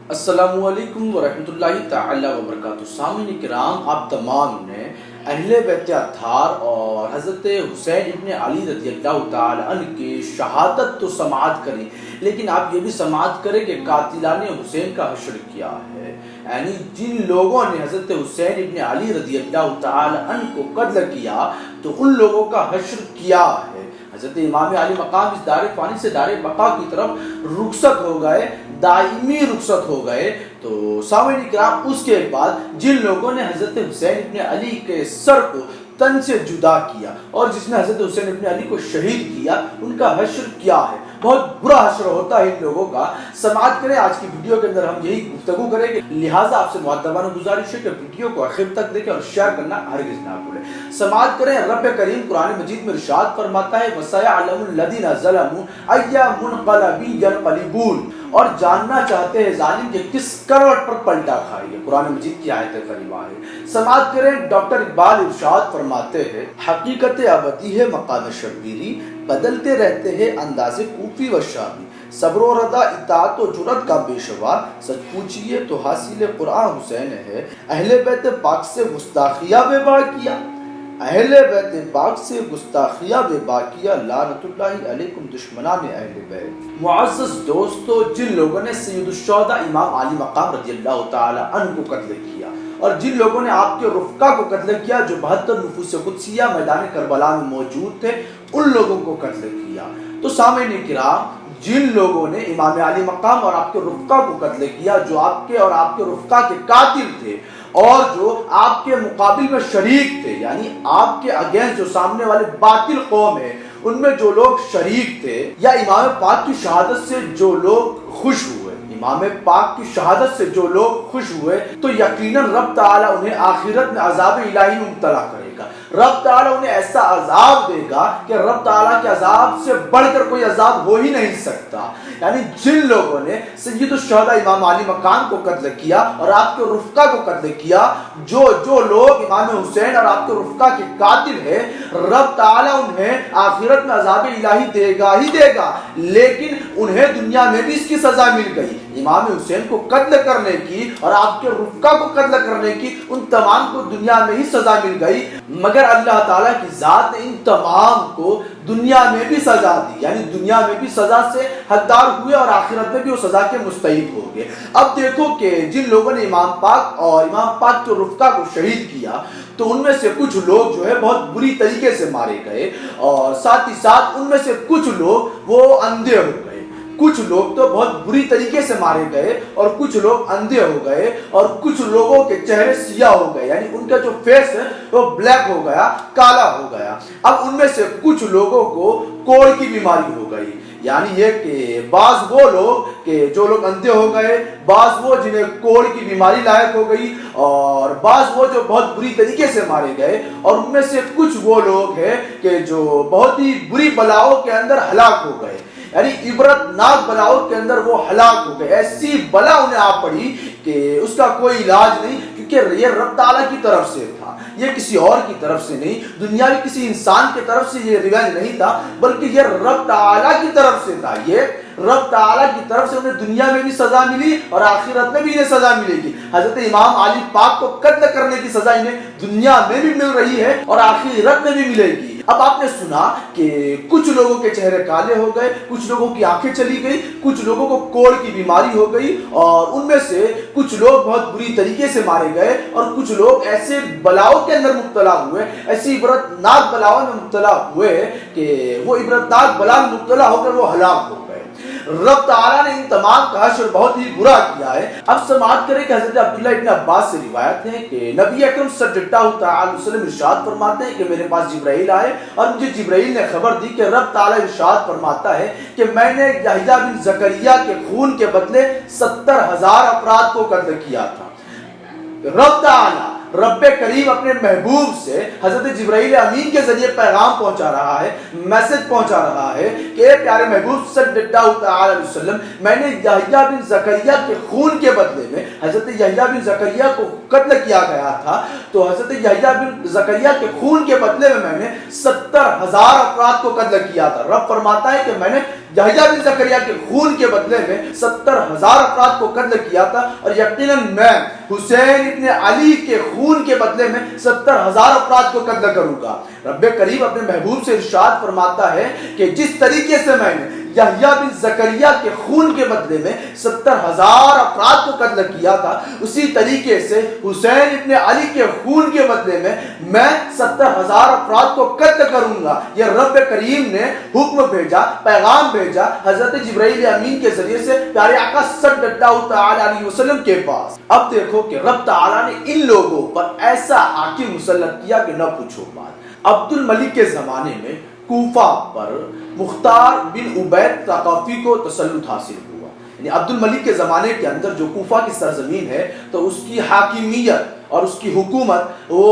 السلام علیکم ورحمۃ اللہ تعالی وبرکاتہ۔ سامعین کرام، آپ تمام نے اہل بیت اطہار اور حضرت حسین ابن علی رضی اللہ تعالی عنہ کی شہادت تو سماعت کریں، لیکن آپ یہ بھی سماعت کریں کہ قاتلان حسین کا حشر کیا ہے، یعنی جن لوگوں نے حضرت حسین ابن علی رضی اللہ تعالی عنہ کو قتل کیا تو ان لوگوں کا حشر کیا ہے۔ حضرت امام علی مقام اس دار فانی سے دار بقا کی طرف رخصت ہو گئے، دائمی رخصت ہو گئے۔ تو سامعین کرام، اس کے بعد جن لوگوں نے حضرت حسین ابن علی کے سر کو تن سے جدا کیا اور جس نے حضرت حسین ابن علی کو شہید کیا، ان کا حشر کیا ہے، بہت برا حشر ہوتا ہے ان لوگوں کا۔ سماعت کریں، آج کی ویڈیو کے اندر ہم یہی گفتگو کریں گے، لہٰذا آپ سے مؤدبانہ گزارش ہے کہ ویڈیو کو آخر تک دیکھیں اور شیئر کرنا ہرگز نہ بھولیں۔ سماعت کریں، رب کریم قرآن مجید میں ارشاد فرماتا ہے وَسَيَعْلَمُ الَّذِينَ ظَلَمُوا أَيَّ مُنْقَلَبٍ يَنْقَلِبُونَ، اور جاننا چاہتے ہیں ظالم کہ کس کروٹ پر پلٹا کھائیں گے۔ قرآن مجید کی آیت کریمہ ہے۔ سماعت کریں، ڈاکٹر اقبال ارشاد فرماتے ہیں حقیقت ابدی ہے مقام شبیری، بدلتے رہتے ہیں انداز کوفی و شامی، صبر و رضا اطاعت و جرأت کا پیشوا، سچ پوچھئے تو حاصل قرآن حسین ہے، اہل بیت پاک سے گستاخیہ بے با کیا، اہل بیت پاک سے گستاخیہ بے با کیا، لعنت اللہ علیکم دشمنان اہل بیت۔ معزز دوستو، جن لوگوں نے سید الشہداء امام علی مقام رضی اللہ تعالی عنہ کو قتل کیا اور جن لوگوں نے آپ کے رفقا کو قتل کیا جو 72 نفوس قدسیہ میدان کربلا میں موجود تھے، ان لوگوں کو قتل کیا، تو سامعین کرام، جن لوگوں نے امام علی مقام اور آپ کے رفقا کو قتل کیا، جو آپ کے اور آپ کے رفقا کے قاتل تھے اور جو آپ کے مقابل میں شریک تھے، یعنی آپ کے اگینسٹ جو سامنے والے باطل قوم ہے ان میں جو لوگ شریک تھے، یا امام پاک کی شہادت سے جو لوگ خوش ہوئے، امام پاک کی شہادت سے جو لوگ خوش ہوئے، تو یقیناً رب تعالیٰ انہیں آخرت میں عذاب الہی میں مبتلا کرے گا۔ رب تعالیٰ انہیں ایسا عذاب دے گا کہ رب تعالیٰ کے عذاب سے بڑھ کر کوئی عذاب ہو ہی نہیں سکتا۔ یعنی جن لوگوں نے سید الشہداء امام علی مقام کو قتل کیا اور آپ کے رفقا کو قتل کیا، جو لوگ امام حسین اور آپ کے رفقا کے قاتل ہیں، رب تعالیٰ انہیں آخرت میں عذاب الہی دے گا ہی دے گا، لیکن انہیں دنیا میں بھی اس کی سزا مل گئی۔ امام حسین کو قتل کرنے کی اور آپ کے رفقا کو قتل کرنے کی ان تمام کو دنیا میں ہی سزا مل گئی، مگر اللہ تعالیٰ کی ذات نے ان تمام کو دنیا میں بھی سزا دی، یعنی دنیا میں بھی سزا سے حقدار ہوئے اور آخرت میں بھی وہ سزا کے مستحق ہو گئے۔ اب دیکھو کہ جن لوگوں نے امام پاک اور امام پاک کے رفقا کو شہید کیا تو ان میں سے کچھ لوگ جو ہے بہت بری طریقے سے مارے گئے، اور ساتھ ہی ساتھ ان میں سے کچھ لوگ وہ اندھے ہو گئے، کچھ لوگ تو بہت بری طریقے سے مارے گئے اور کچھ لوگ اندھے ہو گئے، اور کچھ لوگوں کے چہرے سیاہ ہو گئے، یعنی ان کا جو فیس ہے وہ بلیک ہو گیا، کالا ہو گیا۔ اب ان میں سے کچھ لوگوں کو کوڑ کی بیماری ہو گئی، یعنی یہ کہ بعض وہ لوگ کہ جو لوگ اندھے ہو گئے، بعض وہ جنہیں کوڑ کی بیماری لاحق ہو گئی، اور بعض وہ جو بہت بری طریقے سے مارے گئے، اور ان میں سے کچھ وہ لوگ ہیں کہ جو بہت ہی بری بلاؤں کے اندر ہلاک ہو گئے، یعنی عبرت ناک بلاؤں کے اندر وہ ہلاک ہو گئے۔ ایسی بلا انہیں آ پڑی کہ اس کا کوئی علاج نہیں، کیونکہ یہ رب تعالیٰ کی طرف سے تھا، یہ کسی اور کی طرف سے نہیں، دنیاوی کسی انسان کی طرف سے یہ ریونج نہیں تھا، بلکہ یہ رب تعالیٰ کی طرف سے تھا۔ یہ رب تعالیٰ کی طرف سے انہیں دنیا میں بھی سزا ملی اور آخرت میں بھی انہیں سزا ملے گی۔ حضرت امام علی پاک کو قتل کرنے کی سزا انہیں دنیا میں بھی مل رہی ہے اور آخرت میں بھی ملے گی۔ اب آپ نے سنا کہ کچھ لوگوں کے چہرے کالے ہو گئے، کچھ لوگوں کی آنکھیں چلی گئی، کچھ لوگوں کو کوڑ کی بیماری ہو گئی، اور ان میں سے کچھ لوگ بہت بری طریقے سے مارے گئے، اور کچھ لوگ ایسے بلاؤں کے اندر مبتلا ہوئے، ایسی عبرت ناک بلاؤں میں مبتلا ہوئے کہ وہ عبرت ناک بلا میں مبتلا ہو کر وہ ہلاک ہو گئے۔ رب تعالیٰ نے ان تمام کا حشر بہت ہی برا کیا ہے۔ اب سماعت کریں کہ حضرت عبداللہ ابن عباس سے روایت ہے کہ نبی اکرم صلی اللہ علیہ وسلم ارشاد فرماتے ہیں کہ میرے پاس جبرائیل آئے اور مجھے جبرائیل نے خبر دی کہ رب تعالیٰ ارشاد فرماتا ہے کہ میں نے یحییٰ بن زکریا کے خون کے بدلے 70,000 افراد کو قتل کیا تھا۔ رب تعالیٰ رب کریم اپنے محبوب سے حضرت جبرائیل امین کے ذریعے پیغام پہنچا رہا ہے، میسج پہنچا رہا ہے کہ اے پیارے محبوب صلی اللہ تعالی علیہ وسلم، میں نے یحییٰ بن زکریا کے خون کے بدلے میں، حضرت یحییٰ بن زکریا کو قتل کیا گیا تھا، تو حضرت یحییٰ بن زکریا کے خون کے بدلے میں نے 70,000 افراد کو قتل کیا تھا۔ رب فرماتا ہے کہ میں نے یحییٰ بن زکریا کے خون کے بدلے میں 70,000 افراد کو قتل کیا تھا، اور یقیناً میں حسین ابن علی کے خون کے بدلے میں 70,000 افراد کو قتل کروں گا۔ رب کریم اپنے محبوب سے ارشاد فرماتا ہے کہ جس طریقے سے میں نے یحییٰ بن زکریا کے خون کے بدلے میں 70,000 افراد کو قتل کیا تھا، اسی طریقے سے حسین ابن علی کے خون کے بدلے میں 70,000 افراد کو قتل کروں گا۔ یہ رب کریم نے حکم بھیجا، پیغام بھیجا حضرت جبرائیل امین کے ذریعے سے پیارے آقا صلی اللہ تعالی علیہ وسلم کے پاس۔ اب دیکھو کہ رب تعالیٰ نے ان لوگوں پر ایسا حاکم مسلط کیا کہ نہ پوچھو بات۔ عبد الملک کے زمانے میں کوفہ پر مختار بن عبید ثقفی کو تسلط حاصل ہوا، یعنی عبد الملک کے زمانے کے اندر جو کوفہ کی سرزمین ہے تو اس کی حاکمیت اور اس کی حکومت وہ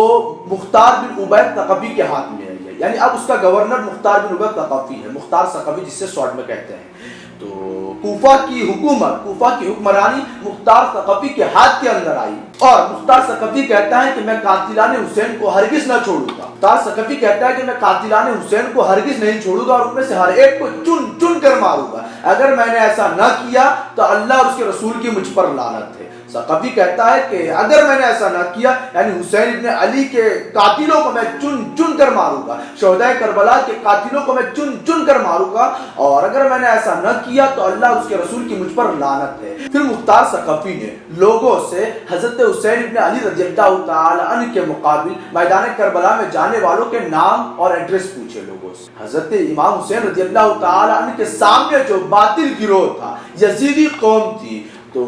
مختار بن عبید ثقفی کے ہاتھ میں ہے، یعنی اب اس کا گورنر مختار بن عبید ثقفی ہے، مختار ثقفی جس سے شارٹ میں کہتے ہیں۔ تو کوفہ کی حکومت، کوفہ کی حکمرانی مختار ثقفی کے ہاتھ کے اندر آئی، اور مختار ثقفی کہتا ہے کہ میں قاتلان حسین کو ہرگز نہ چھوڑوں گا۔ مختار ثقفی کہتا ہے کہ میں قاتلان حسین کو ہرگز نہیں چھوڑوں گا، اور ان میں سے ہر ایک کو چن چن کر ماروں گا۔ اگر میں نے ایسا نہ کیا تو اللہ اور اس کے رسول کی مجھ پر لعنت ہے۔ ثقفی کہتا ہے کہ اگر میں نے ایسا نہ کیا، یعنی حسین ابن علی کے قاتلوں کو میں چن چن کر ماروں گا، شہداء کربلا کے قاتلوں کو میں چن چن کر ماروں گا، اور اگر میں نے ایسا نہ کیا تو اللہ اور اس کے رسول کی مجھ پر لعنت ہے۔ پھر مختار ثقفی نے لوگوں سے حضرت حسین ابن علی رضی اللہ تعالی عنہ کے مقابل میدان کربلا میں جانے والوں کے نام اور ایڈریس پوچھے لوگوں سے۔ حضرت امام حسین رضی اللہ تعالی عنہ کے سامنے جو باطل گروہ تھا، یزیدی قوم تھی، تو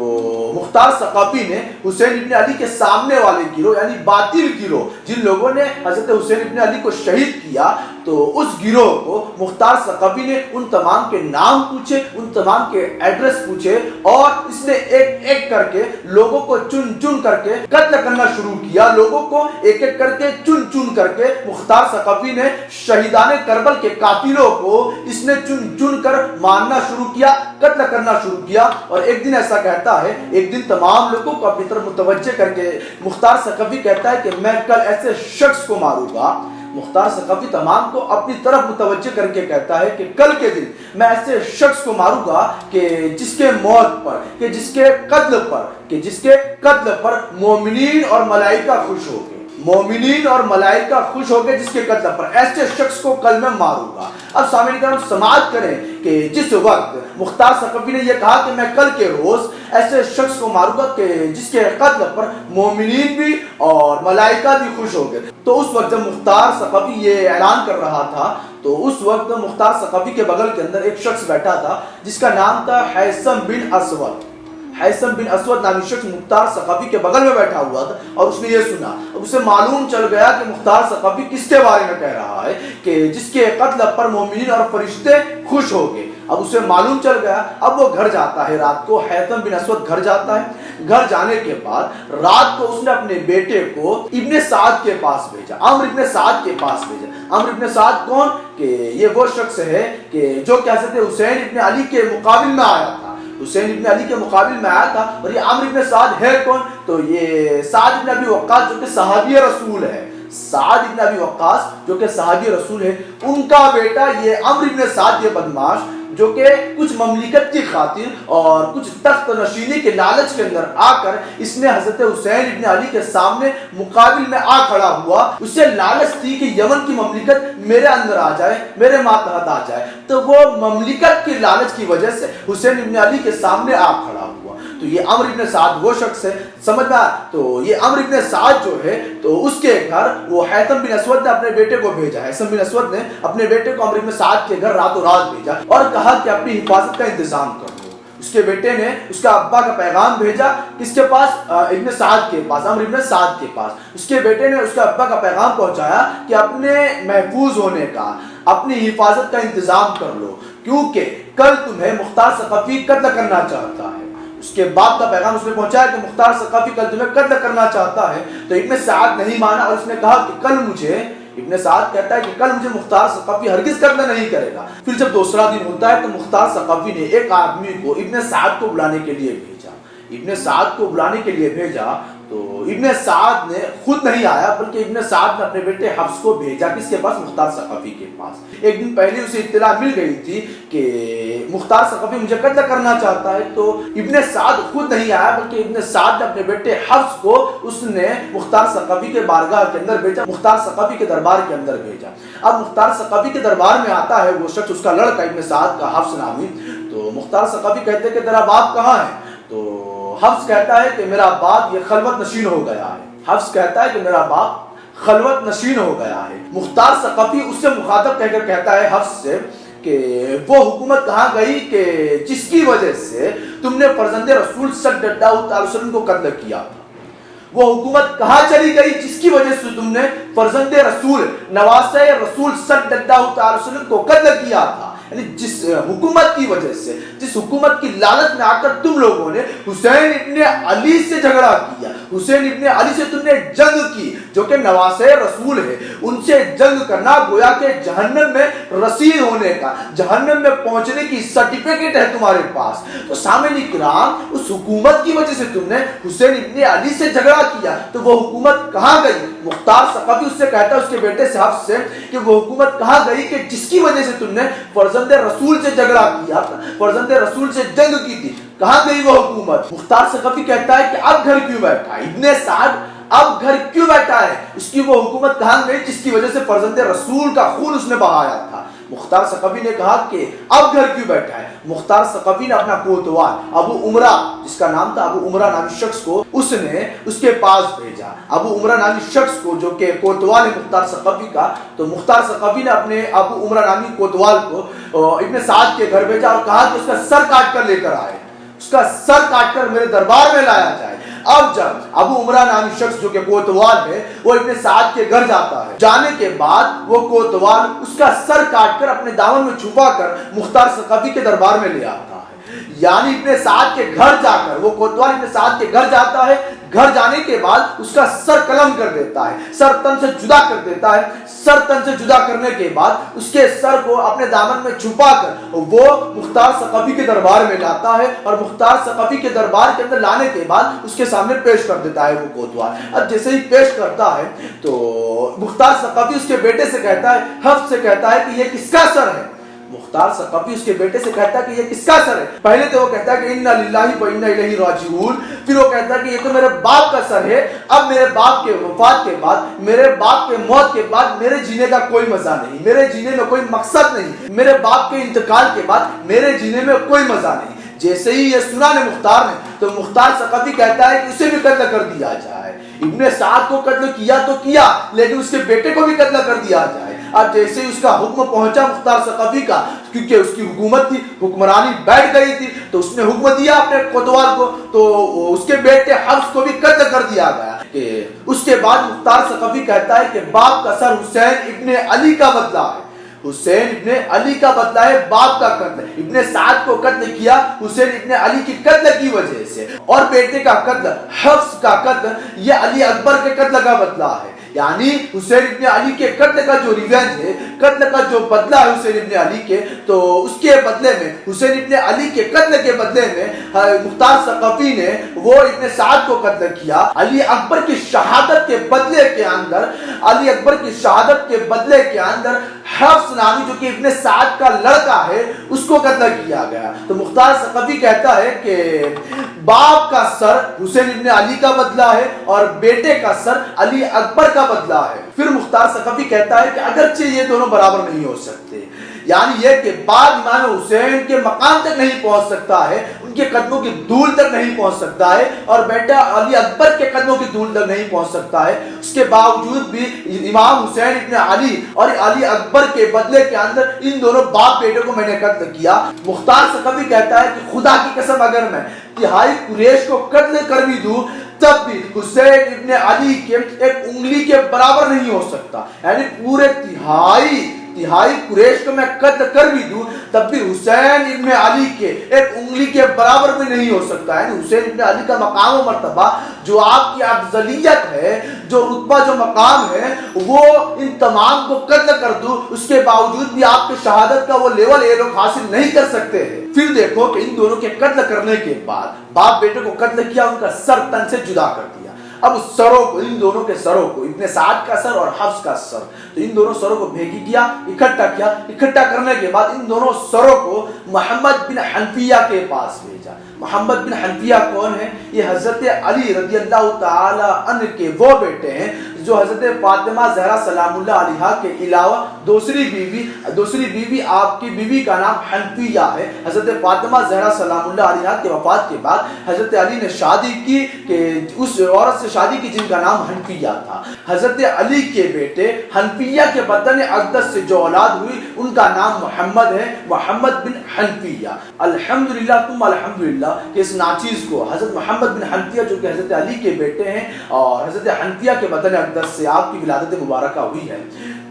مختار ثقفی نے حسین ابن علی کے سامنے والے گروہ یعنی باطل گروہ جن لوگوں نے حضرت حسین ابن علی کو شہید کیا، تو اس گروہ کو مختار ثقفی نے ان تمام کے نام پوچھے، ان تمام کے ایڈریس پوچھے، اور اس نے ایک ایک کر کے لوگوں کو چن چن کر کے قتل کرنا شروع کیا۔ لوگوں کو ایک ایک کر کے چن چن کر کے مختار ثقفی نے شہیدان کربل کے قاتلوں کو اس نے چن چن کر مارنا شروع کیا، قتل کرنا شروع کیا۔ اور ایک دن ایسا کہتا ہے، ایک دن تمام لوگوں کو اپنی طرف متوجہ کر کے مختار ثقفی کہتا ہے کہ میں کل ایسے شخص کو ماروں گا۔ مختار ثقفی تمام کو اپنی طرف متوجہ کر کے کہتا ہے کہ کل کے دن میں ایسے شخص کو ماروں گا کہ جس کے موت پر، کہ جس کے قتل پر مومنین اور ملائکہ خوش ہو گئے، مومنین اور ملائکہ خوش ہو گئے جس کے قتل پر، ایسے شخص کو کل میں ماروں گا۔ اب سامعین کرام سماعت کریں کہ جس وقت مختار ثقفی نے یہ کہا کہ میں کل کے روز ایسے شخص کو ماروں گا کہ جس کے قتل پر مومنین بھی اور ملائکہ بھی خوش ہو گئے، تو اس وقت جب مختار ثقفی یہ اعلان کر رہا تھا تو اس وقت مختار ثقفی کے بغل کے اندر ایک شخص بیٹھا تھا جس کا نام تھا حیثم بن اسود۔ حیثم بن اسود نامی شخص مختار ثقفی کے بغل میں بیٹھا ہوا تھا، اور اس نے یہ سنا، اب اسے معلوم چل گیا کہ مختار ثقفی کس کے بارے میں کہہ رہا ہے کہ جس کے قتل پر مومنین اور فرشتے خوش ہو گئے۔ اب اسے معلوم چل گیا، اب وہ گھر جاتا ہے، رات کو حیثم بن اسود گھر جاتا ہے۔ گھر جانے کے بعد رات کو اس نے اپنے بیٹے کو ابن سعد کے پاس بھیجا، عمرو ابن سعد کے پاس بھیجا۔ عمرو ابن سعد کون؟ کہ یہ وہ شخص ہے کہ جو کہ حضرت حسین ابن علی کے مقابل میں آیا تھا، حسین ابن علی کے مقابل میں آیا تھا۔ اور یہ عمرو ابن سعد ہے کون؟ تو یہ سعد ابن ابی وقاص جو کہ صحابی رسول ہے، سعد ابن ابی وقاص جو کہ صحابی رسول ہے، ان کا بیٹا یہ عمرو ابن سعد، یہ بدماش جو کہ کچھ مملکت کی خاطر اور کچھ تخت نشینی کے لالچ کے اندر آ کر اس نے حضرت حسین ابن علی کے سامنے مقابل میں آ کھڑا ہوا۔ اسے لالچ تھی کہ یمن کی مملکت میرے اندر آ جائے، میرے ماتحت آ جائے، تو وہ مملکت کی لالچ کی وجہ سے حسین ابن علی کے سامنے آ کھڑا ہوا۔ تو یہ عمرو ابن سعد وہ شخص ہے، سمجھنا۔ تو یہ عمرو ابن سعد جو ہے تو اس کے گھر وہ حیثم بن اسود نے اپنے بیٹے کو بھیجا، حیثم بن اسود نے اپنے بیٹے کو عمرو ابن سعد کے گھر راتوں رات بھیجا اور کہا کہ اپنی حفاظت کا انتظام کر لو۔ اس کے بیٹے نے اس کا ابا کا پیغام بھیجا، کس کے پاس؟ ابن سعد کے پاس، عمرو ابن سعد کے پاس۔ اس کے بیٹے نے اس کا ابا کا پیغام پہنچایا کہ اپنے محفوظ ہونے کا، اپنی حفاظت کا انتظام کر لو، کیونکہ کل تمہیں مختار ثقفی قتل کرنا چاہتا ہے۔ اس کے بعد کا پیغام اس نے پہنچایا کہ مختار ثقفی کل تمہیں قتل کرنا چاہتا ہے. تو ابن سعد نہیں مانا اور اس نے کہا کہ کل مجھے، ابن سعد کہتا ہے کہ کل مجھے مختار ثقفی ہرگز قتل نہیں کرے گا. پھر جب دوسرا دن ہوتا ہے تو مختار ثقفی نے ایک آدمی کو ابن سعد کو بلانے کے لیے بھیجا. ابن سعد کو بلانے کے لیے بھیجا تو ابن سعد نے خود نہیں آیا بلکہ ابن سعد نے اپنے بیٹے حفص کو بھیجا. کس کے پاس؟ مختار ثقفی کے پاس. ایک دن پہلے اسے اطلاع مل گئی تھی کہ مختار ثقفی مجھے قتل کرنا چاہتا ہے. تو ابن سعد خود نہیں آیا بلکہ ابن سعد نے اپنے بیٹے حفص کو اس نے مختار ثقفی کے بارگاہ کے اندر بھیجا، مختار ثقفی کے دربار کے اندر بھیجا. اب مختار ثقفی کے دربار میں آتا ہے وہ شخص، اس کا لڑکا ابن سعد کا حفص نامی. تو مختار ثقفی کہتے کہ تیرا باپ کہاں ہے؟ تو حفص کہتا ہے کہ میرا باپ یہ خلوت نشین ہو گیا ہے. حفص کہتا ہے کہ میرا باپ خلوت نشین ہو گیا ہے. مختار ثقفی اس سے مخاطب کہہ کر کہتا ہے حفص سے کہ وہ حکومت کہاں گئی کہ جس کی وجہ سے تم نے فرزند رسول صلی اللہ علیہ وسلم کو قتل کیا تھا. وہ حکومت کہاں چلی گئی جس کی وجہ سے تم نے فرزند رسول نواسہ رسول صلی اللہ علیہ وسلم کو قتل کیا تھا. یعنی جس حکومت کی وجہ سے، جس حکومت کی لالچ میں آ کر تم لوگوں نے حسین ابن علی سے جھگڑا کیا، حسین ابن علی سے تم نے جنگ کی جو کہ نواسہ رسول ہے. ان سے جنگ کرنا گویا کہ جہنم میں رسید ہونے کا، جہنم میں پہنچنے کی سرٹیفکیٹ ہے تمہارے پاس. تو سامعین کرام، اس حکومت کی وجہ سے تم نے حسین ابن علی سے جھگڑا کیا. تو وہ حکومت کہاں گئی؟ مختار ثقفی اس سے کہتا ہے، اس کے بیٹے سے حفص سے، کہ وہ حکومت کہاں گئی کہ جس کی وجہ سے تم نے فرزند رسول سے جھگڑا کیا، فرزند رسول سے جنگ کی تھی. کہاں گئی وہ حکومت؟ مختار ثقفی کہتا ہے کہ اب گھر کیوں بیٹھا ہے ابن سعد، اب گھر کیوں بیٹھا ہے؟ اس کی وہ حکومت کہاں گئی جس کی وجہ سے فرزند رسول کا خون اس نے بہایا تھا. مختار ثقفی نے کہا کہ اب گھر کیوں بیٹھا ہے؟ مختار ثقفی نے اپنا کوتوال ابو عمرہ، جس کا نام تھا ابو عمرہ نامی شخص کو اس نے اس کے پاس بھیجا. ابو عمرہ نامی شخص کو جو کہ کوتوال ہے مختار ثقفی کا. تو مختار ثقفی نے اپنے ابو عمرہ نامی کوتوال کو ابن سعد کے گھر بھیجا اور کہا کہ اس کا سر کاٹ کر لے کر آئے، اس کا سر کاٹ کر میرے دربار میں لایا جائے. اب جب ابو عمرہ نامی شخص جو کہ کوتوال ہے وہ ابن سعد کے گھر جاتا ہے، جانے کے بعد وہ کوتوال اس کا سر کاٹ کر اپنے دامن میں چھپا کر مختار ثقفی کے دربار میں لے آتا ہے. یعنی ابن سعد کے گھر جا کر وہ کوتوال ابن سعد کے گھر جاتا ہے. گھر جانے کے بعد اس کا سر قلم کر دیتا ہے، سر تن سے جدا کر دیتا ہے. سر تن سے جدا کرنے کے بعد اس کے سر کو اپنے دامن میں چھپا کر وہ مختار ثقفی کے دربار میں لاتا ہے اور مختار ثقفی کے دربار کے اندر لانے کے بعد اس کے سامنے پیش کر دیتا ہے وہ کوتوال. اب جیسے ہی پیش کرتا ہے تو مختار ثقفی اس کے بیٹے سے کہتا ہے، حفص سے کہتا ہے کہ یہ کس کا سر ہے؟ مختار ثقفی اس کے بیٹے سے کہتا ہے کہ یہ کس کا سر ہے؟ پہلے تو وہ کہتا ہے کہ انا للہ و انا الیہ راجعون. پھر وہ کہتا ہے کہ یہ تو میرے باپ کا سر ہے. اب میرے باپ کے وفات کے بعد، میرے باپ کے موت کے بعد میرے جینے کا کوئی مزہ نہیں، میرے جینے میں کوئی مقصد نہیں، میرے باپ کے انتقال کے بعد میرے جینے میں کوئی مزہ نہیں. جیسے ہی یہ سنا نے مختار نے تو مختار ثقفی کہتا ہے کہ اسے بھی قتل کر دیا جائے. ابن سعد کو قتل کیا تو کیا لیکن اس کے بیٹے کو بھی قتل کر دیا جائے. اب جیسے اس کا حکم پہنچا مختار ثقفی کا، کیونکہ اس کی حکومت تھی، حکمرانی بیٹھ گئی تھی، تو اس نے حکم دیا اپنے کوتوال کو، تو اس کے بیٹے حفص کو بھی قتل کر دیا گیا. کہ اس کے بعد مختار ثقفی کہتا ہے کہ باپ کا سر حسین ابن علی کا بدلہ ہے، حسین ابن علی کا بدلہ ہے باپ کا قتل. ابن سعد کو قتل کیا حسین ابن علی کی قتل کی وجہ سے، اور بیٹے کا قتل، حفص کا قتل، یہ علی اکبر کے قتل کا بدلہ ہے. یعنی حسین ابن علی کے قتل کا جو ریونج ہے، قتل کا جو بدلہ ہے حسین ابن علی کے، تو اس کے بدلے میں، حسین ابن علی کے قتل کے بدلے میں مختار ثقفی نے وہ ابن سعد کو قتل کیا. علی اکبر کی شہادت کے بدلے کے اندر، علی اکبر کی شہادت کے بدلے کے اندر حفص نامی جو کہ ابن سعد کا لڑکا ہے اس کو قتل کیا گیا. تو مختار ثقفی کہتا ہے کہ باپ کا سر حسین ابن علی کا بدلہ ہے اور بیٹے کا سر علی اکبر کا بدلہ ہے. پھر مختار ثقفی کہتا ہے کہ اگرچہ یہ دونوں برابر نہیں ہو سکتے، یعنی یہ کہ بعد امام حسین کے مقام تک نہیں پہنچ سکتا ہے، ان کے قدموں کی دھول تک نہیں پہنچ سکتا ہے، اور بیٹا علی اکبر کے قدموں کی دھول تک نہیں پہنچ سکتا ہے، اس کے باوجود بھی امام حسین ابن علی اور علی اکبر کے بدلے کے اندر ان دونوں باپ بیٹے کو میں نے قتل کیا. مختار ثقفی کہتا ہے کہ خدا کی قسم اگر میں تہائی قریش کو قتل کر بھی دوں تب بھی حسین ابن علی کے ایک انگلی کے برابر نہیں ہو سکتا. یعنی پورے تہائی قریش کو میں قتل کر بھی دوں تب بھی حسین ابن علی کے ایک انگلی کے برابر بھی نہیں ہو سکتا ہے. حسین ابن علی کا مقام و مرتبہ جو آپ کی افضلیت ہے, جو رتبہ جو مقام ہے, وہ ان تمام کو قتل کر دوں اس کے باوجود بھی آپ کے شہادت کا وہ لیول یہ لوگ حاصل نہیں کر سکتے ہیں. پھر دیکھو کہ ان دونوں کے قتل کرنے کے بعد باپ بیٹے کو قتل کیا, ان کا سر تن سے جدا کر دیا. اب اس سروں کو, ان دونوں کے سروں کو, ابن سعد کا سر اور حفص کا سر, تو ان دونوں سروں کو بھیگی کیا, اکٹھا کیا. اکٹھا کرنے کے بعد ان دونوں سروں کو محمد بن حنفیہ کے پاس بھیجا. محمد بن حنفیہ کون ہے؟ یہ حضرت علی رضی اللہ تعالی عنہ کے وہ بیٹے ہیں جو حضرت فاطمہ زہرا سلام اللہ علیہا کے علاوہ دوسری بیوی آپ کی بیوی کا نام حنفیہ ہے. حضرت فاطمہ زہرا سلام اللہ علیہا کے وفات کے بعد حضرت علی نے شادی کی کہ اس عورت سے شادی کی جن کا نام حنفیہ تھا. حضرت علی کے بیٹے حنفیہ کے بدن اقدس سے جو اولاد ہوئی ان کا نام محمد ہے, محمد بن حنفیہ. الحمدللہ تم الحمدللہ کہ اس ناچیز کو حضرت محمد بن حنفیہ جو کہ حضرت علی کے بیٹے ہیں اور حضرت حنفیہ کے بدن اقدس سے آپ کی ولادت مبارکہ ہوئی ہے.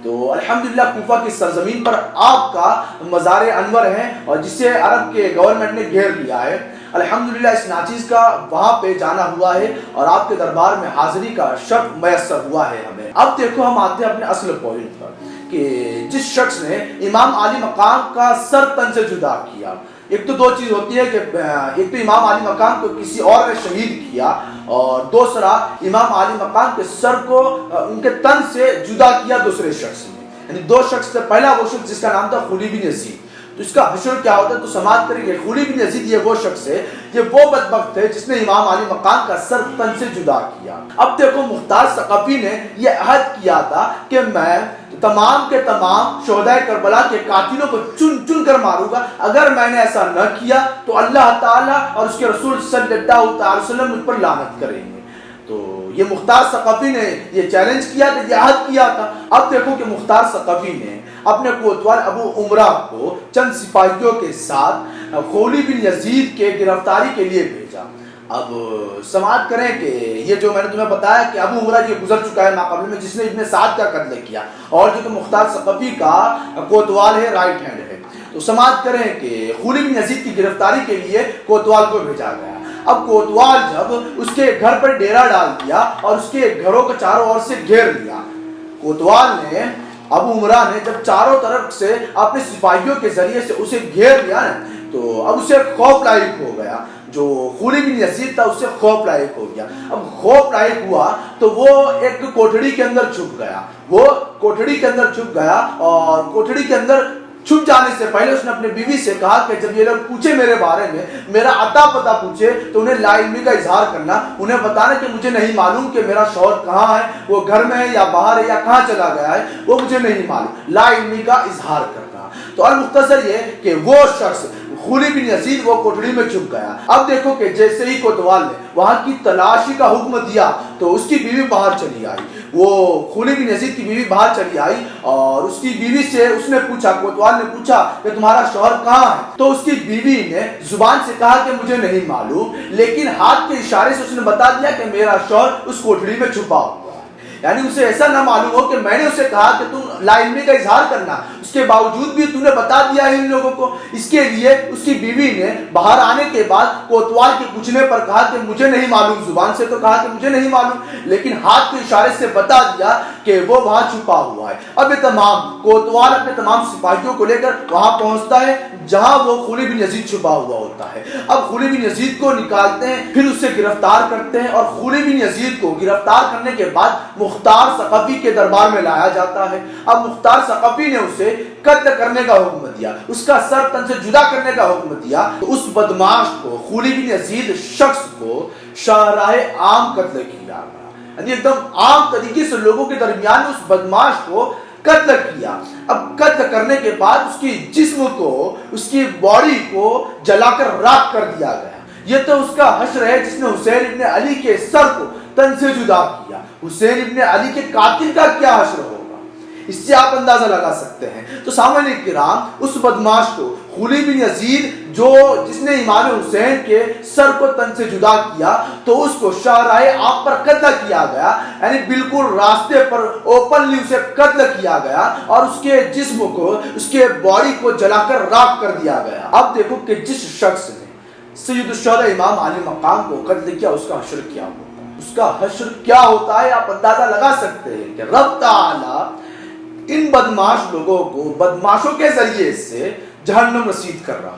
تو الحمدللہ کوفہ کی سرزمین پر آپ کا مزار انور ہے اور جسے عرب کے گورنمنٹ نے گھیر لیا ہے. الحمدللہ اس ناچیز کا وہاں پہ جانا ہوا ہے اور آپ کے دربار میں حاضری کا شرف میسر ہوا ہے ہمیں. اب دیکھو ہم آتے ہیں اپنے اصل پوائنٹ پر کہ جس شخص نے امام علی مقام کا سر تن سے جدا کیا. ایک تو دو چیز ہوتی ہے کہ ایک تو امام علی مقام کو کسی اور نے شہید کیا اور دوسرا امام علی مقام کے سر کو ان کے تن سے جدا کیا دوسرے شخص نے. یعنی دو شخص سے پہلا وہ شخص جس کا نام تھا خلی بن یزید. تو اس کا حشر کیا ہوتا ہے تو سماعت کریں گے. خلی بن یزید یہ وہ شخص ہے, یہ وہ بدبخت ہے جس نے امام علی مقام کا سر تن سے جدا کیا. اب دیکھو مختار ثقفی نے یہ عہد کیا تھا کہ میں تمام کے تمام شہدائے کربلا کے قاتلوں کو چن چن کر ماروں گا. اگر میں نے ایسا نہ کیا تو اللہ تعالیٰ اور اس کے رسول صلی اللہ علیہ وسلم مجھ پر لعنت کریں گے. تو یہ مختار ثقفی نے یہ چیلنج کیا کہ یہ عہد کیا تھا. اب دیکھو کہ مختار ثقفی نے اپنے کوتوال ابو عمرہ کو چند سپاہیوں کے ساتھ خلی بن یزید کے گرفتاری کے لیے بھیجا. اب سماعت کریں کہ یہ جو میں نے تمہیں بتایا کہ ابو عمرہ یہ گزر چکا ہے ماقبل میں جس نے ابن سعد کا قتل کیا اور جو کہ مختار ثقفی کا کوتوال ہے, رائٹ ہینڈ ہے. تو سماعت کریں کہ خلی بن یزید کی گرفتاری کے لیے کوتوال کو بھیجا گیا. اب کوتوال جب اس کے گھر پر ڈیرا ڈال دیا اور اس کے گھروں کو چاروں اور سے گھیر لیا, کوتوال نے ابو عمرہ نے جب چاروں طرف سے اپنے سپاہیوں کے ذریعے سے اسے گھیر لیا نا تو اب اسے خوف لاحق ہو گیا. جو خلی بن یزید تھا اس سے خوف لاحق ہو گیا. اب خوف لاحق ہوا تو وہ ایک کوٹھڑی کے اندر چھپ گیا. وہ کوٹھڑی کے اندر چھپ گیا اور کوٹھڑی کے اندر چھپ جانے سے پہلے اس نے اپنے بیوی سے کہا کہ جب یہ لوگ پوچھے میرے بارے میں, میرا عطا پتہ پوچھے تو انہیں لا علمی کا اظہار کرنا, انہیں بتانا کہ مجھے نہیں معلوم کہ میرا شوہر کہاں ہے, وہ گھر میں ہے یا باہر ہے یا کہاں چلا گیا ہے, وہ مجھے نہیں معلوم, لا علمی کا اظہار کرنا. تو المختصر یہ کہ وہ شخص خلی بن یزید وہ کوٹھڑی میں چھپ گیا. اب دیکھو کہ جیسے ہی کوتوال نے وہاں کی تلاشی کا حکم دیا تو اس کی بیوی باہر چلی آئی. وہ خلی بن یزید کی بیوی باہر چلی آئی اور اس کی بیوی سے اس نے پوچھا, کوتوال نے پوچھا کہ تمہارا شوہر کہاں ہے. تو اس کی بیوی نے زبان سے کہا کہ مجھے نہیں معلوم, لیکن ہاتھ کے اشارے سے اس نے بتا دیا کہ میرا شوہر اس کوٹھڑی میں چھپا ہوا ہے. یعنی اسے ایسا نہ معلوم ہو کہ میں نے اسے کہا کہ تم لا علمی کا اظہار کرنا, اس کے باوجود بھی تم نے بتا دیا ہے ان لوگوں کو. اس کے لیے اس کی بیوی نے باہر آنے کے بعد کوتوال کے پوچھنے پر کہا کہ مجھے نہیں معلوم, زبان سے تو کہا کہ مجھے نہیں معلوم, لیکن ہاتھ کے اشارے سے بتا دیا کہ وہ وہاں چھپا ہوا ہے. اب یہ تمام کوتوال اپنے تمام سپاہیوں کو لے کر وہاں پہنچتا ہے جہاں وہ خلی بن یزید چھپا ہوا ہوتا ہے. اب خلی بن یزید کو نکالتے ہیں, پھر اسے گرفتار کرتے ہیں اور خلی بن یزید کو گرفتار کرنے کے بعد مختار ثقفی کے دربار میں لایا جاتا ہے. اب مختار ثقفی نے اسے قتل کرنے کا حکم دیا, اس کا سر تن سے جدا کرنے کا حکم دیا. تو اس بدماش کو, خلی بن یزید شخص کو شاہراہ عام قتل کیا گیا. یعنی ایک دم عام طریقے سے لوگوں کے درمیان اس بدماش کو قتل کیا. اب قتل کرنے کے بعد اس کی جسم کو, اس کی باڈی کو جلا کر راکھ کر دیا گیا. یہ تو اس کا حشر ہے جس نے حسین ابن علی کے سر کو تن سے جدا کیا. حسین ابن علی کے قاتل کا کیا حشر ہوگا, اس سے آپ اندازہ لگا سکتے ہیں. تو سامعین کرام, اس بدماش کو خلی بن یزید جس نے امام حسین کے سر کو تن سے جدا کیا تو اس کو شاہراہ عام پر قتل کیا گیا، یعنی بالکل راستے پر اوپنلی اسے قتل کیا گیا اور اس کے جسم کو، اس کے باڈی کو جلا کر راکھ کر دیا گیا۔ اب دیکھو کہ جس شخص نے سید الشہداء امام علی مقام کو قتل کیا، اس کا حشر کیا ہوتا ہے، اس کا حشر کیا ہوتا ہے آپ اندازہ لگا سکتے ہیں کہ رب تعالی ان بدماش لوگوں کو بدماشوں کے ذریعے سے جہنم رسید کر رہا ہے۔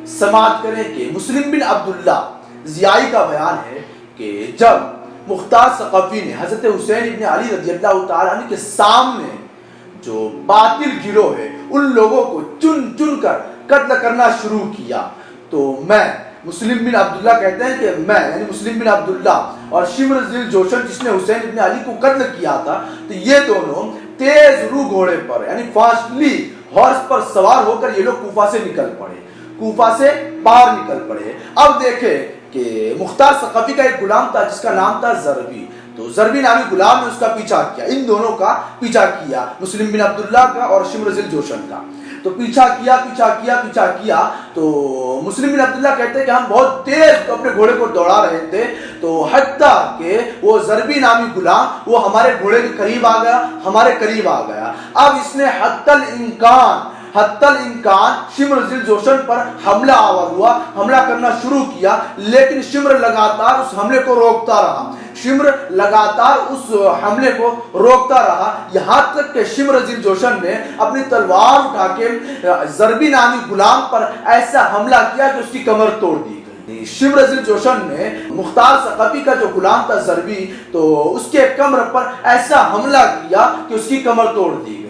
سماعت کریں کہ مسلم بن عبداللہ ضیائی کا بیان ہے کہ جب مختار ثقفی نے حضرت حسین ابن علی رضی اللہ تعالیٰ عنہ کے سامنے جو باطل گروہ ہے ان لوگوں کو چن چن کر قتل کرنا شروع کیا تو میں، مسلم بن عبداللہ کہتے ہیں کہ میں یعنی مسلم بن عبداللہ اور شمر ذی الجوشن جس نے حسین ابن علی کو قتل کیا تھا، تو یہ دونوں تیز رو گھوڑے پر یعنی فاسٹلی ہارس پر سوار ہو کر یہ لوگ کوفہ سے نکل پڑے، کوفہ سے باہر نکل پڑے۔ اب دیکھیں کہ مختار ثقفی کا ایک غلام تھا جس کا نام تھا ضربی، تو ضربی نامی غلام نے اس کا پیچھا کیا، ان دونوں کا پیچھا کیا، مسلم بن عبداللہ کا اور شمر ذی الجوشن کا، تو پیچھا کیا تو مسلم بن عبداللہ کہتے ہیں کہ ہم بہت تیز اپنے گھوڑے کو دوڑا رہے تھے، تو حتیٰ کہ وہ ضربی نامی غلام وہ ہمارے گھوڑے کے قریب آ گیا، ہمارے قریب آ گیا۔ اب اس نے حتی الامکان شمر ذی الجوشن پر حملہ آور ہوا، حملہ کرنا شروع کیا، لیکن شمر لگاتار اس حملے کو روکتا رہا، یہاں تک کہ شمر ذی الجوشن نے اپنی تلوار اٹھا کے ضربی نامی غلام پر ایسا حملہ کیا کہ اس کی کمر توڑ دی گئی۔ شمر ذی الجوشن نے مختار ثقفی کا جو غلام تھا ضربی، تو اس کے کمر پر ایسا حملہ کیا کہ اس کی کمر توڑ دی گئی۔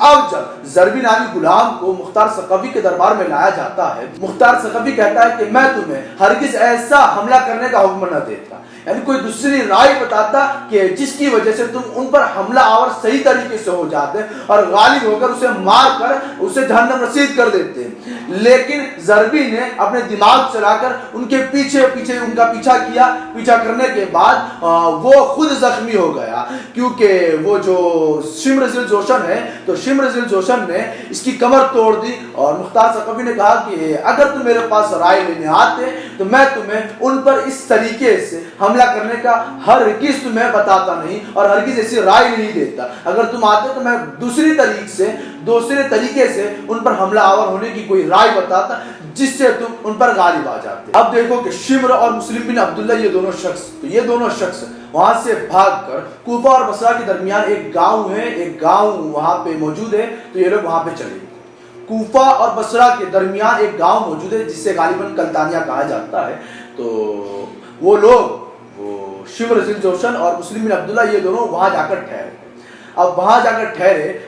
اب جب ضربی نامی غلام کو مختار ثقفی کے دربار میں لایا جاتا ہے، مختار ثقفی کہتا ہے کہ میں تمہیں ہرگز ایسا حملہ کرنے کا حکم نہ دیتا، یعنی کوئی دوسری رائے بتاتا کہ جس کی وجہ سے تم ان پر حملہ آور صحیح طریقے سے ہو جاتے اور غالب ہو کر اسے مار کر اسے جہنم رسید کر دیتے، لیکن ضربی نے اپنے دماغ چلا کر ان کے پیچھے ان کا پیچھا کیا، پیچھا کرنے کے بعد وہ خود زخمی ہو گیا، کیونکہ وہ جو شمر ذی الجوشن ہے تو شمر ذی الجوشن نے اس کی کمر توڑ دی، اور مختار ثقفی نے کہا کہ اگر تم میرے پاس رائے لینے آتے تو میں تمہیں ان پر اس طریقے سے حملہ کرنے کا ہرگز تمہیں بتاتا نہیں اور ہرگز ایسی رائے نہیں دیتا، اگر تم آتے تو میں دوسرے طریقے سے ان پر حملہ آور ہونے کی کوئی رائے بتاتا جس سے تم ان پر غالب آ جاتے۔ اب دیکھو کہ شمر اور مسلم بن عبداللہ یہ دونوں شخص وہاں سے بھاگ کر کوفہ اور بصرہ کے درمیان ایک گاؤں وہاں پہ موجود ہے، تو یہ لوگ وہاں پہ چلے گئے۔ کوفہ اور بصرہ کے درمیان ایک گاؤں موجود ہے جس سے غالباً کلتانیہ کہا جاتا ہے، تو وہ لوگ شمر ذی الجوشن اور مسلم بن عبداللہ یہ دونوں وہاں جا کر ٹھہرے۔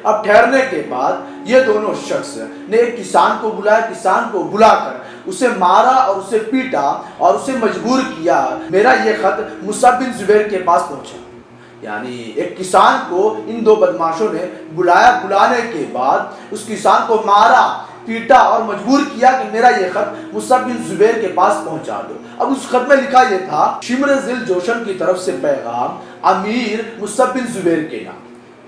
اب ٹھہرنے کے بعد یہ دونوں شخص نے ایک کسان کو بلا کر اسے مارا اور اسے پیٹا اور اسے مجبور کیا۔ میرا یہ خط مصعب بن زبیر کے پاس پہنچا، یعنی ایک کسان کو ان دو بدماشوں نے بلانے کے بعد اس کسان کو مارا، پیٹا اور مجبور کیا کہ میرا یہ خط مصعب بن زبیر کے پاس پہنچا دو۔ اب اس خط میں لکھا یہ تھا، شمر ذی الجوشن کی طرف سے پیغام امیر مصعب بن زبیر کے نام،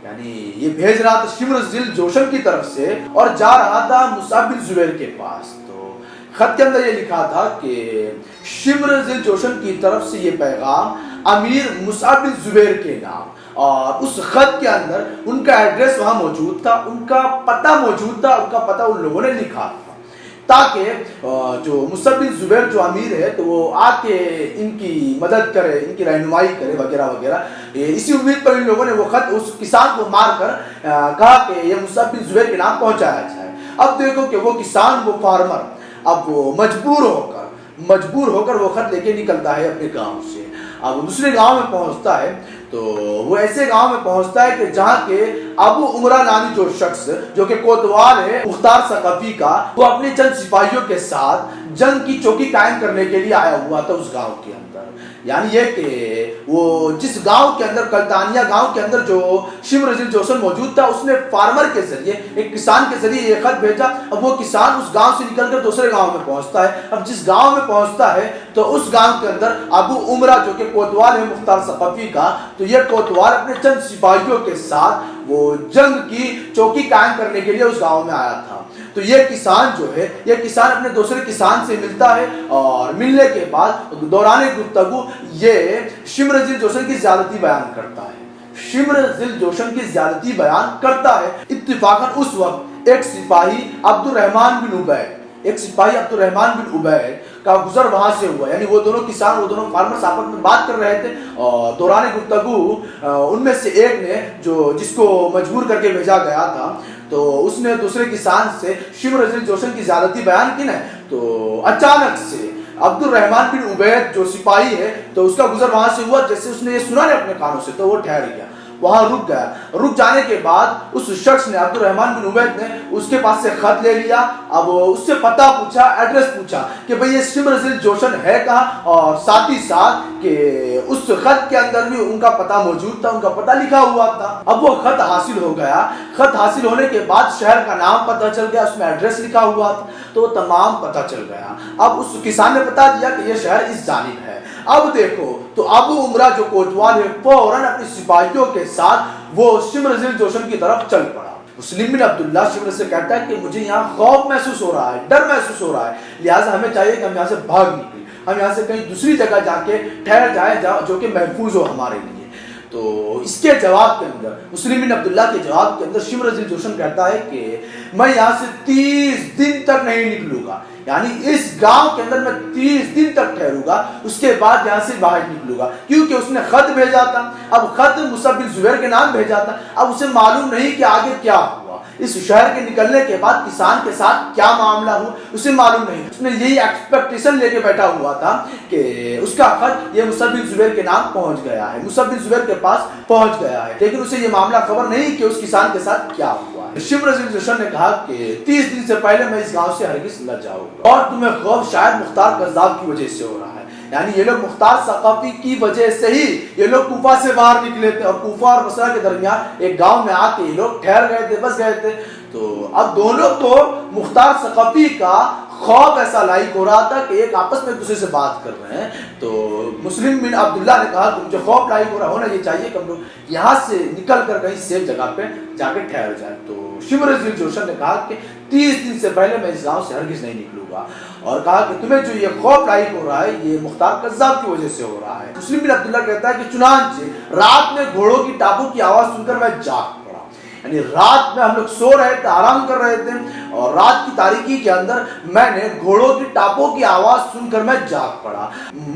یعنی یہ بھیج رہا تھا شمر ذی الجوشن کی طرف سے اور جا رہا تھا مصعب بن زبیر کے پاس۔ تو خط کے اندر یہ لکھا تھا کہ شمر ذی الجوشن کی طرف سے یہ پیغام امیر مصعب بن زبیر کے نام، اور اس خط کے اندر ان کا ایڈریس وہاں موجود تھا، ان کا پتہ موجود تھا، ان کا پتہ ان لوگوں نے لکھا تھا تاکہ جو مصعب بن زبیر جو امیر ہے تو وہ آ کے ان کی مدد کرے، ان کی رہنمائی کرے وغیرہ وغیرہ۔ اسی امید پر ان لوگوں نے وہ خط اس کسان کو مار کر کہا کہ یہ مصعب بن زبیر کے نام پہنچایا جائے۔ اب دیکھو کہ وہ کسان، وہ فارمر، اب وہ مجبور ہو کر وہ خط لے کے نکلتا ہے اپنے گاؤں سے۔ اب وہ دوسرے گاؤں میں پہنچتا ہے تو وہ ایسے گاؤں میں پہنچتا ہے کہ جہاں کے ابو عمرہ نامی جو شخص جو کہ کوتوال ہے مختار ثقفی کا، وہ اپنے چند سپاہیوں کے ساتھ جنگ کی چوکی قائم کرنے کے لیے آیا ہوا تھا اس گاؤں کے اندر۔ یعنی یہ کہ وہ جس گاؤں کے اندر، کلتانیہ گاؤں کے اندر جو شمر ذی الجوشن موجود تھا، اس نے فارمر کے ذریعے، ایک کسان کے ذریعے یہ خط بھیجا۔ اب وہ کسان اس گاؤں سے نکل کر دوسرے گاؤں میں پہنچتا ہے۔ اب جس گاؤں میں پہنچتا ہے تو اس گاؤں کے اندر ابو عمرہ جو کہ کوتوال ہے مختار ثقفی کا، تو یہ کوتوال اپنے چند سپاہیوں کے ساتھ وہ جنگ کی چوکی قائم کرنے کے لیے اس گاؤں میں آیا تھا۔ تو یہ کسان جو ہے، یہ کسان اپنے دوسرے کسان سے ملتا ہے اور ملنے کے بعد دوران گفتگو یہ شمر ذی الجوشن کی زیادتی بیان کرتا ہے، شمر ذی الجوشن کی زیادتی بیان کرتا ہے۔ اتفاقاً اس وقت ایک سپاہی عبد الرحمن بن عبید کا گزر وہاں سے ہوا، یعنی وہ دونوں کسان، وہ دونوں فارمرز آپس میں بات کر رہے تھے اور دوران گفتگو ان میں سے ایک نے جس کو مجبور کر کے بھیجا گیا تھا، تو اس نے دوسرے کسان سے شمر ذی الجوشن کی زیادتی بیان کی نا، تو اچانک سے عبد الرحمن بن عبید جو سپاہی ہے تو اس کا گزر وہاں سے ہوا، جیسے اس نے یہ سنا اپنے کانوں سے تو وہ ٹھہر گیا، وہاں رک گیا۔ رک جانے کے بعد اس شخص نے، عبد الرحمن بن عبید نے اس کے پاس سے خط لے لیا، اب اس سے پتہ پوچھا، ایڈریس پوچھا کہ بھئی یہ شمر ذی الجوشن ہے کہاں، اور ساتھ ہی ساتھ کہ اس خط کے اندر بھی ان کا پتہ موجود تھا، ان کا پتہ لکھا ہوا تھا۔ اب وہ خط حاصل ہو گیا، خط حاصل ہونے کے بعد شہر کا نام پتہ چل گیا، اس میں ایڈریس لکھا ہوا تھا، تو تمام پتہ چل گیا۔ اب اس کسان نے بتا دیا کہ یہ شہر اس جانب ہے۔ اب دیکھو تو ابو عمرہ جو کوتوال ہے فوراً اپنی سپاہیوں کے ساتھ وہ شمر ذی الجوشن کی طرف چل پڑا۔ مسلم بن عبداللہ شمر سے کہتا ہے کہ مجھے یہاں خوف محسوس ہو رہا ہے، ڈر محسوس ہو رہا ہے، لہٰذا ہمیں چاہیے کہ ہم یہاں سے بھاگ نکلیں، ہم یہاں سے کہیں دوسری جگہ جا کے ٹھہر جائیں جو کہ محفوظ ہو ہمارے لیے۔ تو اس کے جواب کے اندر، مسلم بن عبداللہ کے جواب کے اندر شمر ذی الجوشن کہتا ہے کہ میں یہاں سے 30 دن تک نہیں نکلوں گا، یعنی اس گاؤں کے اندر میں 30 دن تک ٹھہروں گا، اس کے بعد یہاں سے باہر نکلوں گا، کیونکہ اس نے خط بھیجا تھا، اب خط مصعب بن زبیر کے نام بھیجا تھا، اب اسے معلوم نہیں کہ آگے کیا ہوا، اس شہر کے نکلنے کے بعد کسان کے ساتھ کیا معاملہ ہوا اسے معلوم نہیں۔ اس نے یہی ایکسپیکٹیشن لے کے بیٹھا ہوا تھا کہ اس کا خط یہ مصعب بن زبیر کے نام پہنچ گیا ہے، مصعب بن زبیر کے پاس پہنچ گیا ہے، لیکن اسے یہ معاملہ خبر نہیں کہ اس کسان کے ساتھ کیا ہوا ہے۔ شمر ذی الجوشن نے کہا کہ 30 دن سے پہلے میں اس گاؤں سے ہرگز نہ جاؤں گا، اور تمہیں خوف شاید مختار کذاب کی وجہ سے ہو رہا ہے، یعنی یہ لوگ مختار ثقفی کی وجہ سے ہی یہ لوگ کوفہ سے باہر نکلے تھے، اور کوفہ اور بصرہ کے درمیان ایک گاؤں میں آ کے یہ لوگ ٹھہر گئے تھے، بس گئے تھے۔ تو اب دونوں تو مختار ثقفی کا خوف ایسا لاحق ہو رہا تھا کہ ایک آپس میں ایک دوسرے سے بات کر رہے ہیں، تو مسلم بن عبداللہ نے کہا کہ مجھے خوف لاحق ہو رہا، ہونا یہ چاہیے کہ ہم لوگ یہاں سے نکل کر کہیں سیف جگہ پہ جا کے ٹھہر جائیں۔ تو شمر ذی الجوشن نے کہا کہ 30 دن سے پہلے میں اس گاؤں سے ہرگز نہیں نکلوں گا، اور کہا کہ تمہیں جو یہ خوف لاحق ہو رہا ہے یہ مختار کذاب کی وجہ سے ہو رہا ہے۔ مسلم بن عبداللہ کہتا ہے کہ چنانچہ رات میں گھوڑوں کی ٹاپوں کی آواز سن کر میں جاگ پڑا، یعنی رات میں ہم لوگ سو رہے تھے، آرام کر رہے تھے، اور رات کی تاریکی کے اندر میں نے گھوڑوں کی ٹاپوں کی آواز سن کر میں جاگ پڑا۔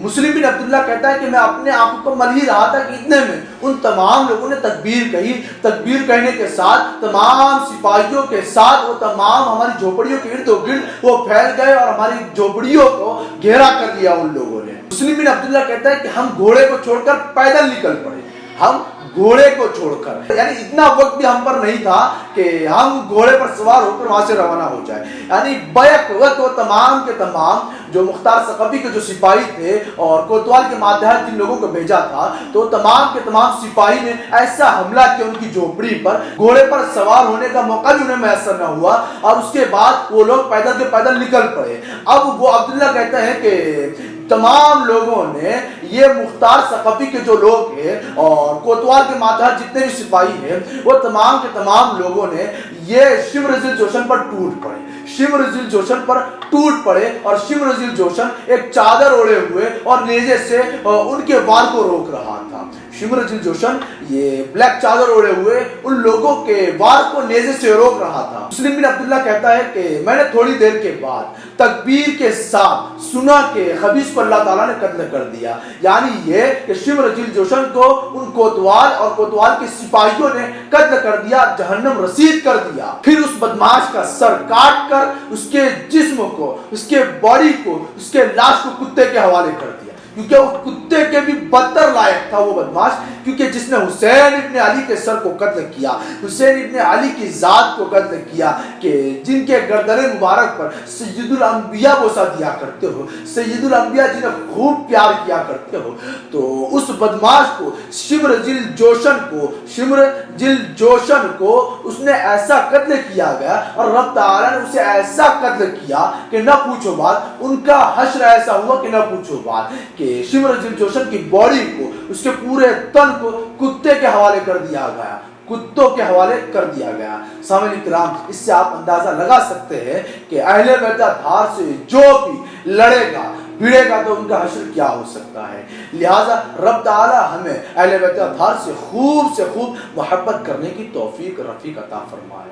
مسلم بن عبداللہ کہتا ہے کہ میں اپنے آپ کو مل ہی رہا تھا کہ اتنے میں ان تمام لوگوں نے تکبیر کہی، تکبیر کہنے کے ساتھ تمام سپاہیوں کے ساتھ وہ تمام ہماری جھوپڑیوں کے ارد و گرد وہ پھیل گئے اور ہماری جھوپڑیوں کو گھیرا کر لیا ان لوگوں نے۔ مسلم بن عبداللہ کہتا ہے کہ ہم گھوڑے کو چھوڑ کر پیدل نکل پڑے، ہم گھوڑے کو چھوڑ کر، یعنی اتنا وقت بھی ہم پر نہیں تھا کہ ہم گھوڑے پر سوار ہو کر وہاں سے روانہ ہو جائے، یعنی بیک وقت وہ تمام کے تمام جو مختار ثقفی کے جو سپاہی تھے اور کوتوال کے ماتحت جن لوگوں کو بھیجا تھا، تو تمام کے تمام سپاہی نے ایسا حملہ کیا ان کی جھوپڑی پر، گھوڑے پر سوار ہونے کا موقع بھی انہیں میسر نہ ہوا، اور اس کے بعد وہ لوگ پیدل کے پیدل نکل پڑے۔ اب وہ عبداللہ کہتا ہے کہ تمام لوگوں نے، یہ مختار ثقفی کے جو لوگ ہیں اور کوتوال کے ماتحت جتنے بھی سپاہی ہیں، وہ تمام کے تمام لوگوں نے یہ شمر ذی الجوشن پر ٹوٹ پڑے، شمر ذی الجوشن پر ٹوٹ پڑے، اور شمر ذی الجوشن ایک چادر اوڑے ہوئے اور نیزے سے ان کے وار کو روک رہا تھا۔ شمر ذی الجوشن یہ بلیک چادر اوڑے ہوئے ان لوگوں کے وار کو نیزے سے روک رہا تھا۔ مسلم بن عبداللہ کہتا ہے کہ میں نے تھوڑی دیر کے بعد تکبیر کے ساتھ سنا کہ خبیث کو اللہ تعالیٰ نے قتل کر دیا، یعنی یہ کہ شمر ذی الجوشن کو ان کوتوال اور کوتوال کے سپاہیوں نے قتل کر دیا، جہنم رسید کر دیا۔ پھر اس بدماش کا سر کاٹ کر اس کے جسم کو، اس کے باڈی کو، اس کے لاش کو کتے کے حوالے کر دیا، کیونکہ وہ کتے کے بھی بدتر لائق تھا وہ بدماش، کیونکہ جس نے حسین ابن علی کے سر کو قتل کیا، حسین ابن علی کی ذات کو قتل کیا، کہ جن کے گردن مبارک پر سید الانبیاء بوسہ دیا کرتے ہو، سید الانبیاء جنہیں خوب پیار کیا کرتے ہو، تو اس بدماش کو شمر ذی الجوشن کو، شمر ذی الجوشن کو اس نے ایسا قتل کیا گیا، اور رب تعالیٰ نے اسے ایسا قتل کیا کہ نہ پوچھو بات، ان کا حشر ایسا ہوا کہ نہ پوچھو بات، کہ شمر ذی الجوشن کی باڈی کو، اس کے پورے تن کو کتے کے حوالے کر دیا گیا، کتوں کے حوالے کر دیا گیا۔ سامعین کرام، اس سے آپ اندازہ لگا سکتے ہیں کہ اہل بیت اطہار سے جو بھی لڑے گا بھیڑے گا تو ان کا حشر کیا ہو سکتا ہے۔ لہٰذا رب تعالی ہمیں اہل بیت اطہار سے خوب محبت کرنے کی توفیق رفیق عطا فرمائے۔